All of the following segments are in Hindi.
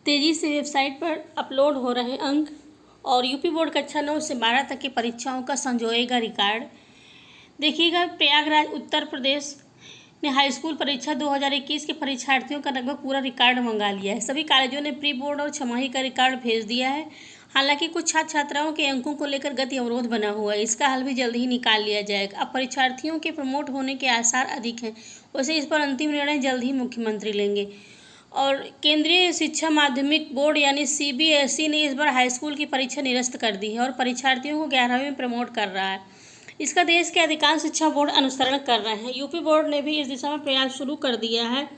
तेजी से वेबसाइट पर अपलोड हो रहे अंक और यूपी बोर्ड कक्षा 9 से 12 तक की परीक्षाओं का संजोएगा रिकॉर्ड। देखिएगा, प्रयागराज उत्तर प्रदेश ने हाई स्कूल परीक्षा 2021 के परीक्षार्थियों का लगभग पूरा रिकॉर्ड मंगा लिया है। सभी कॉलेजों ने प्री बोर्ड और छमाही का रिकॉर्ड भेज दिया है। हालांकि कुछ छात्र छात्राओं के अंकों को लेकर गति अवरोध बना हुआ है। इसका हल भी जल्द ही निकाल लिया जाएगा। अब परीक्षार्थियों के प्रमोट होने के आसार अधिक हैं। वैसे इस पर अंतिम निर्णय जल्द ही मुख्यमंत्री लेंगे। और केंद्रीय शिक्षा माध्यमिक बोर्ड यानी CBSE ने इस बार हाई स्कूल की परीक्षा निरस्त कर दी है और परीक्षार्थियों को 11वीं में प्रमोट कर रहा है। इसका देश के अधिकांश शिक्षा बोर्ड अनुसरण कर रहे हैं। यूपी बोर्ड ने भी इस दिशा में प्रयास शुरू कर दिया है,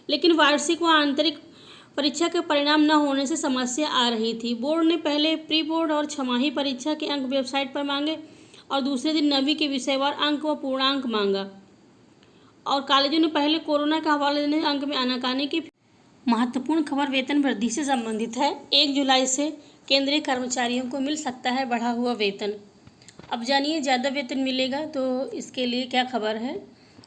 लेकिन वार्षिक व आंतरिक परीक्षा के परिणाम न होने से समस्या आ रही थी। बोर्ड ने पहले प्री बोर्ड और छमाही परीक्षा के अंक वेबसाइट पर मांगे और दूसरे दिन 9वीं के विषयवार अंक व पूर्णांक मांगा। और कॉलेजों ने पहले कोरोना का हवाला देने अंक में आनाकानी की। महत्वपूर्ण खबर वेतन वृद्धि से संबंधित है। 1 जुलाई से केंद्रीय कर्मचारियों को मिल सकता है बढ़ा हुआ वेतन। अब जानिए ज़्यादा वेतन मिलेगा तो इसके लिए क्या खबर है।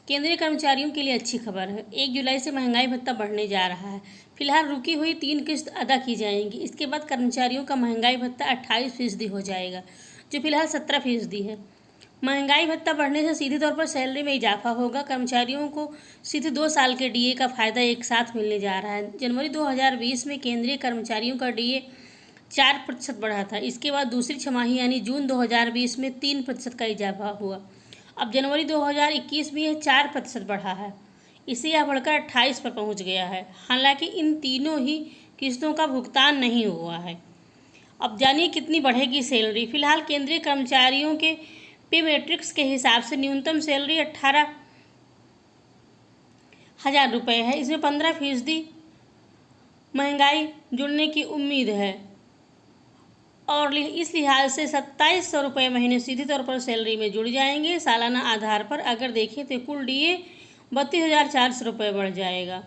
केंद्रीय कर्मचारियों के लिए अच्छी खबर है। 1 जुलाई से महंगाई भत्ता बढ़ने जा रहा है। फिलहाल रुकी हुई 3 किस्त अदा की जाएंगी। इसके बाद कर्मचारियों का महंगाई भत्ता 28% हो जाएगा, जो फिलहाल 17% है। महंगाई भत्ता बढ़ने से सीधे तौर पर सैलरी में इजाफा होगा। कर्मचारियों को सीधे 2 साल के DA का फ़ायदा एक साथ मिलने जा रहा है। जनवरी 2020 में केंद्रीय कर्मचारियों का DA 4% बढ़ा था। इसके बाद दूसरी छमाही यानी जून 2020 में 3% का इजाफा हुआ। अब जनवरी 2021 में यह 4% बढ़ा है। इससे यह बढ़कर 28 पर पहुँच गया है। हालांकि इन तीनों ही किस्तों का भुगतान नहीं हुआ है। अब जानिए कितनी बढ़ेगी सैलरी। फिलहाल केंद्रीय कर्मचारियों के पे मैट्रिक्स के हिसाब से न्यूनतम सैलरी 18,000 रुपये है। इसमें 15% महंगाई जुड़ने की उम्मीद है और इस लिहाज से 2700 रुपये महीने सीधे तौर पर सैलरी में जुड़ जाएंगे। सालाना आधार पर अगर देखें तो कुल DA 32,400 रुपये बढ़ जाएगा।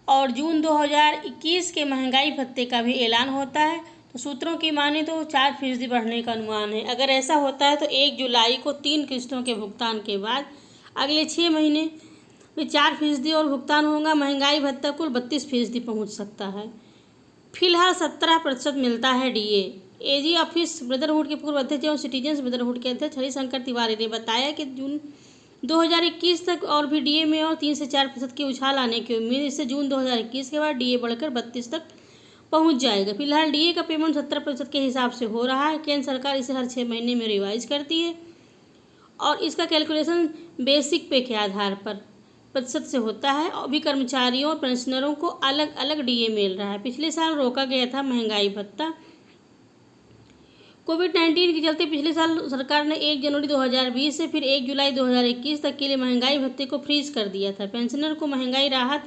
और जून 2021 के महंगाई भत्ते का भी ऐलान होता है, तो सूत्रों की माने तो 4% बढ़ने का अनुमान है। अगर ऐसा होता है तो 1 जुलाई को 3 किस्तों के भुगतान के बाद अगले 6 महीने में 4% और भुगतान होगा। महंगाई भत्ता कुल 32% पहुंच सकता है। फिलहाल 17% मिलता है DA। AG ऑफिस ब्रदरहुड के पूर्व अध्यक्ष और सिटीजन्स ब्रदरहुड के अध्यक्ष हरिशंकर तिवारी ने बताया कि जून 2021 तक और भी DA में और 3 से 4% की उछाल आने की उम्मीद। इससे जून 2021 के बाद DA बढ़कर 32 तक पहुंच जाएगा। फिलहाल DA का पेमेंट 70% के हिसाब से हो रहा है। केंद्र सरकार इसे हर 6 महीने में रिवाइज करती है और इसका कैलकुलेशन बेसिक पे के आधार पर प्रतिशत से होता है। और भी कर्मचारियों और पेंशनरों को अलग अलग DA मिल रहा है। पिछले साल रोका गया था महंगाई भत्ता। कोविड-19 के चलते पिछले साल सरकार ने 1 जनवरी 2020 से फिर 1 जुलाई 2021 तक के लिए महंगाई भत्ते को फ्रीज कर दिया था। पेंशनर को महंगाई राहत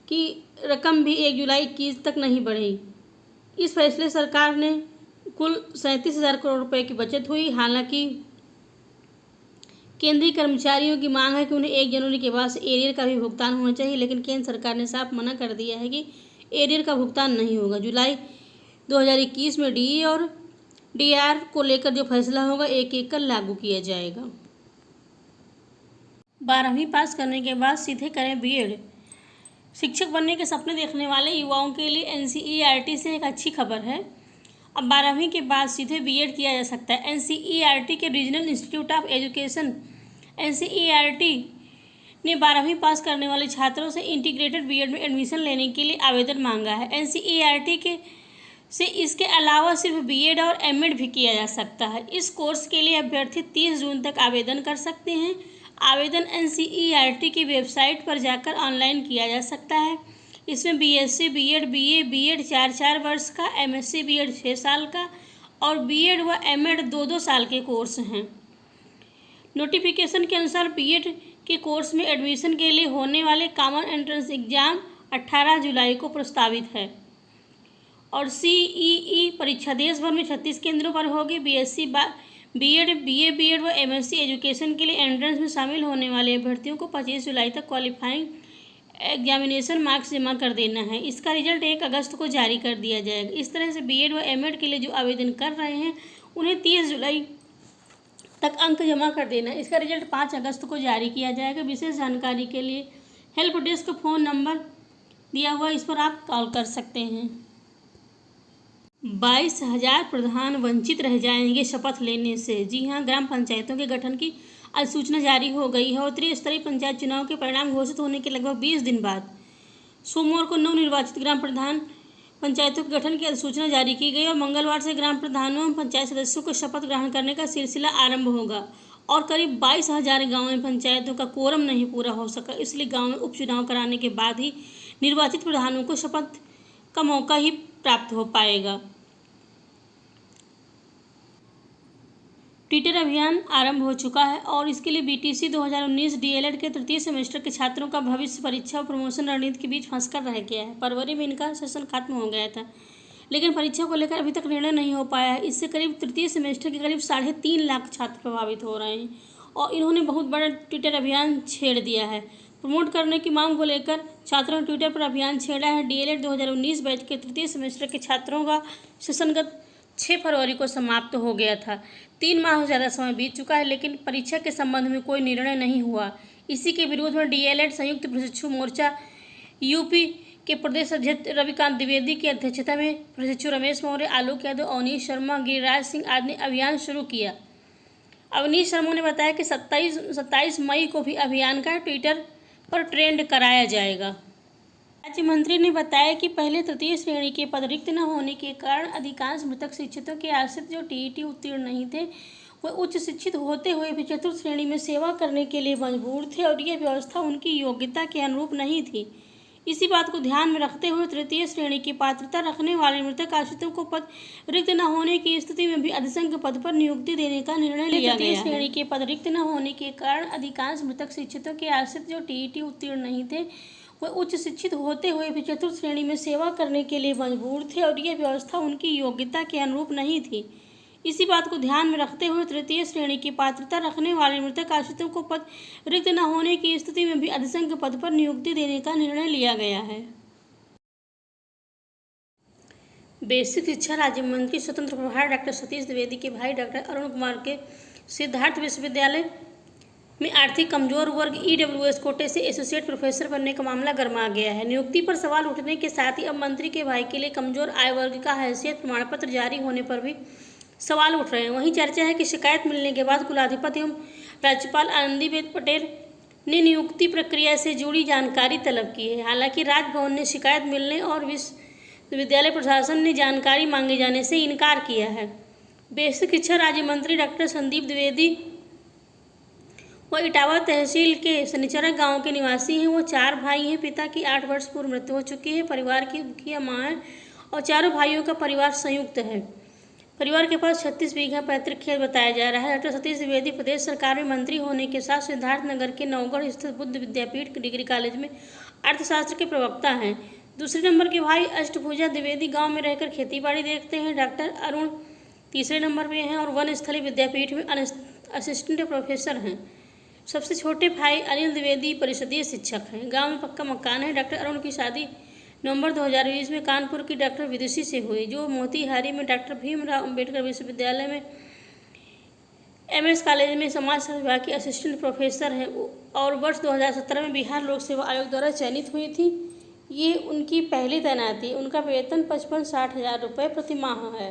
की रकम भी 1 जुलाई 21 तक नहीं बढ़ी। इस फैसले सरकार ने कुल 37,000 करोड़ रुपए की बचत हुई। हालांकि केंद्रीय कर्मचारियों की मांग है कि उन्हें 1 जनवरी के बाद से एरियर का भी भुगतान होना चाहिए, लेकिन केंद्र सरकार ने साफ मना कर दिया है कि एरियर का भुगतान नहीं होगा। जुलाई 2021 में DA और DR को लेकर जो फैसला होगा एक एक कर लागू किया जाएगा। 12वीं पास करने के बाद सीधे करें BEd। शिक्षक बनने के सपने देखने वाले युवाओं के लिए NCERT से एक अच्छी खबर है। अब 12वीं के बाद सीधे BEd किया जा सकता है। NCERT के regional institute of education NCERT ने 12वीं पास करने वाले छात्रों से इंटीग्रेटेड BEd में एडमिशन लेने के लिए आवेदन मांगा है। NCERT से इसके अलावा सिर्फ BEd और MEd भी किया जा सकता है। इस कोर्स के लिए अभ्यर्थी 30 जून तक आवेदन कर सकते हैं। आवेदन NCERT की वेबसाइट पर जाकर ऑनलाइन किया जा सकता है। इसमें BSc BEd BA BEd 4 वर्ष का, MSc BEd 6 साल का और BEd व MEd 2 साल के कोर्स हैं। नोटिफिकेशन के अनुसार BEd के कोर्स में एडमिशन के लिए होने वाले कॉमन एंट्रेंस एग्जाम 18 जुलाई को प्रस्तावित है और CEE परीक्षा देश भर में 36 केंद्रों पर होगी। BSc BEd BA BEd व MSc एजुकेशन के लिए एंट्रेंस में शामिल होने वाले अभ्यर्थियों को 25 जुलाई तक क्वालिफाइंग एग्जामिनेशन मार्क्स जमा कर देना है। इसका रिजल्ट 1 अगस्त को जारी कर दिया जाएगा। इस तरह से BEd व MEd के लिए जो आवेदन कर रहे हैं उन्हें 30 जुलाई तक अंक जमा कर देना है। इसका रिजल्ट 5 अगस्त को जारी किया जाएगा। विशेष जानकारी के लिए हेल्प डेस्क फ़ोन नंबर दिया हुआ, इस पर आप कॉल कर सकते हैं। 22,000 प्रधान वंचित रह जाएंगे शपथ लेने से। जी हाँ, ग्राम पंचायतों के गठन की अधिसूचना जारी हो गई है और त्रिस्तरीय पंचायत चुनाव के परिणाम घोषित होने के लगभग 20 दिन बाद सोमवार को नवनिर्वाचित ग्राम प्रधान पंचायतों के गठन की अधिसूचना जारी की गई और मंगलवार से ग्राम प्रधानों एवं पंचायत सदस्यों को शपथ ग्रहण करने का सिलसिला आरंभ होगा। और करीब 22,000 गाँव में पंचायतों का कोरम नहीं पूरा हो सका, इसलिए गाँव में उपचुनाव कराने के बाद ही निर्वाचित प्रधानों को शपथ का मौका ही प्राप्त हो पाएगा। ट्विटर अभियान आरंभ हो चुका है और इसके लिए बीटीसी 2019 डीएलएड के तृतीय सेमेस्टर के छात्रों का भविष्य परीक्षा और प्रमोशन रणनीति के बीच फंसकर रह गया है। फरवरी में इनका सेशन खत्म हो गया था, लेकिन परीक्षा को लेकर अभी तक निर्णय नहीं हो पाया है। इससे करीब तृतीय सेमेस्टर के करीब 3.5 लाख छात्र प्रभावित हो रहे हैं और इन्होंने बहुत बड़ा ट्विटर अभियान छेड़ दिया है। प्रमोट करने की मांग को लेकर छात्रों ने ट्विटर पर अभियान छेड़ा है। डीएलएड 2019 बैच के तृतीय सेमेस्टर के छात्रों का सेशन गत 6 फरवरी को समाप्त हो गया था। 3 माह से ज़्यादा समय बीत चुका है, लेकिन परीक्षा के संबंध में कोई निर्णय नहीं हुआ। इसी के विरोध में डीएलएड संयुक्त प्रशिक्षु मोर्चा यूपी के प्रदेश अध्यक्ष रविकांत द्विवेदी की अध्यक्षता में प्रशिक्षु रमेश मौर्य, आलोक यादव, अवनीश शर्मा, गिरिराज सिंह आदि ने अभियान शुरू किया। अवनीश शर्मा ने बताया कि 27 मई को भी अभियान का ट्विटर पर ट्रेंड कराया जाएगा। राज्य मंत्री ने बताया कि पहले तृतीय श्रेणी के पद रिक्त न होने के कारण अधिकांश मृतक शिक्षकों के आश्रित जो टीईटी उत्तीर्ण नहीं थे, वे उच्च शिक्षित होते हुए भी चतुर्थ श्रेणी में सेवा करने के लिए मजबूर थे और यह व्यवस्था उनकी योग्यता के अनुरूप नहीं थी। इसी बात को ध्यान में रखते हुए तृतीय श्रेणी की पात्रता रखने वाले मृतक आश्रितों को पद रिक्त न होने की स्थिति में भी अधिसंख्य पद पर नियुक्ति देने का निर्णय लिया गया। तृतीय श्रेणी के पद रिक्त न होने के कारण अधिकांश मृतक शिक्षकों के आश्रित जो टीईटी उत्तीर्ण नहीं थे, वे उच्च शिक्षित होते हुए भी चतुर्थ श्रेणी में सेवा करने के लिए मजबूर थे और यह व्यवस्था उनकी योग्यता के अनुरूप नहीं थी। इसी बात को ध्यान में रखते हुए तृतीय श्रेणी की पात्रता रखने वाले मृतक आश्रितों को पद रिक्त न होने की स्थिति में भी अधिसंख्य पद पर नियुक्ति देने का निर्णय लिया गया है। बेसिक शिक्षा राज्य मंत्री स्वतंत्र प्रभार डॉक्टर सतीश द्विवेदी के भाई डॉक्टर अरुण कुमार के सिद्धार्थ विश्वविद्यालय में आर्थिक कमजोर वर्ग ईडब्ल्यूएस कोटे से एसोसिएट प्रोफेसर बनने का मामला गर्मा गया है। नियुक्ति पर सवाल उठने के साथ ही अब मंत्री के भाई के लिए कमजोर आय वर्ग का हैसियत प्रमाण पत्र जारी होने पर भी सवाल उठ रहे हैं। वहीं चर्चा है कि शिकायत मिलने के बाद कुलाधिपति एवं राज्यपाल आनंदीबेन पटेल ने नियुक्ति प्रक्रिया से जुड़ी जानकारी तलब की है। हालांकि राजभवन ने शिकायत मिलने और विश्वविद्यालय प्रशासन ने जानकारी मांगे जाने से इनकार किया है। बेसिक शिक्षा राज्य मंत्री डॉक्टर संदीप द्विवेदी वह इटावा तहसील के शनिचरा गांव के निवासी हैं। वो 4 भाई हैं। पिता की 8 वर्ष पूर्व मृत्यु हो चुकी है। परिवार की मुखिया माँ है और चारों भाइयों का परिवार संयुक्त है। परिवार के पास 36 बीघा पैतृक खेत बताया जा रहा है। डॉक्टर सतीश द्विवेदी प्रदेश सरकार में मंत्री होने के साथ सिद्धार्थनगर के नवगढ़ स्थित बुद्ध विद्यापीठ डिग्री कॉलेज में अर्थशास्त्र के प्रवक्ता हैं। दूसरे नंबर के भाई अष्टभुजा द्विवेदी गाँव में रहकर खेती बाड़ी देखते हैं। डॉक्टर अरुण तीसरे नंबर पर हैं और वनस्थली विद्यापीठ में असिस्टेंट प्रोफेसर हैं। सबसे छोटे भाई अनिल द्विवेदी परिषदीय शिक्षक हैं। गांव में पक्का मकान है। डॉक्टर अरुण की शादी नवंबर 2020 में कानपुर की डॉक्टर विदुषी से हुई, जो मोतीहारी में डॉक्टर भीमराव अंबेडकर विश्वविद्यालय में एमएस कॉलेज में समाजशास्त्र विभाग की असिस्टेंट प्रोफेसर हैं और वर्ष 2017 में बिहार लोक सेवा आयोग द्वारा चयनित हुई थी। ये उनकी पहली तैनाती। उनका वेतन 55-60 हज़ार रुपये प्रति माह है।